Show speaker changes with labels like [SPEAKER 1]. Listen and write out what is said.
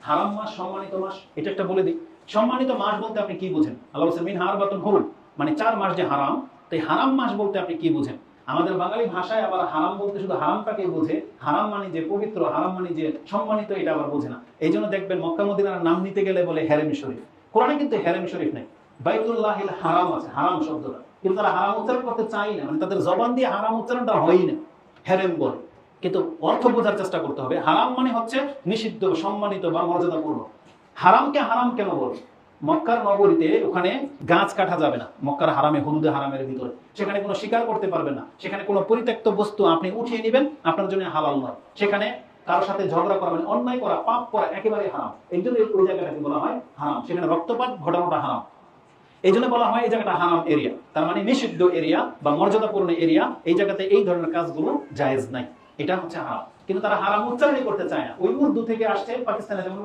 [SPEAKER 1] হারাম মাস, সম্মানিত মাস, এটা একটা বলে দিই। সম্মানিত মাস বলতে আপনি কি বুঝেন? আল্লাহ বলেছেন মিন হারবাতুন হুরুম, মানে 4 মাস যে হারাম। তাই হারাম মাস বলতে আপনি কি বুঝেন? আমাদের বাঙালি ভাষায় আবার হারাম বলতে শুধু হারামটাকে বোঝে, হারাম মানে যে পবিত্র, হারাম মানে যে সম্মানিত, এটা আবার বোঝে না। এই জন্য দেখবেন মক্কা মদিনার নাম নিতে গেলে বলে হেরেম শরীফ। কোরআনে কিন্তু হেরেম শরীফ নেই, বাইতুল্লাহিল হারাম আছে, হারাম শব্দটা, কিন্তু তারা হারাম উচ্চারণ করতে চায় না, মানে তাদের জবান দিয়ে হারাম উচ্চারণটা হয়ই না, হেরেম বলে। কিন্তু অর্থ বোঝার চেষ্টা করতে হবে। হারাম মানে হচ্ছে নিষিদ্ধ, সম্মানিত বা মর্যাদাপূর্ণ। হারামকে হারাম কেন বলে? মক্কার নগরীতে ওখানে গাছ কাটা যাবে না, মক্কার হারামে, হলুদে হারামের ভিতরে। সেখানে কোনো শিকার করতে পারবেন না, সেখানে কোনো পরিত্যক্ত বস্তু আপনি উঠিয়ে নেবেন, আপনার জন্য হালাল নয়। সেখানে কারোর সাথে ঝগড়া করা, মানে অন্যায় করা, পাপ করা একেবারে হারাম। এই জন্য ওই জায়গাটাকে বলা হয় হারাম, সেখানে রক্তপাত ঘটানোটা হারাম। এই জন্য বলা হয় এই জায়গাটা হারাম এরিয়া, তার মানে নিষিদ্ধ এরিয়া বা মর্যাদাপূর্ণ এরিয়া। এই জায়গাতে এই ধরনের কাজগুলো জায়েজ নাই, এটা হচ্ছে হারাম। কিন্তু তারা হারাম উচ্চারণই করতে চায় না। ওই উর্দু থেকে আসছে, পাকিস্তানে যেমন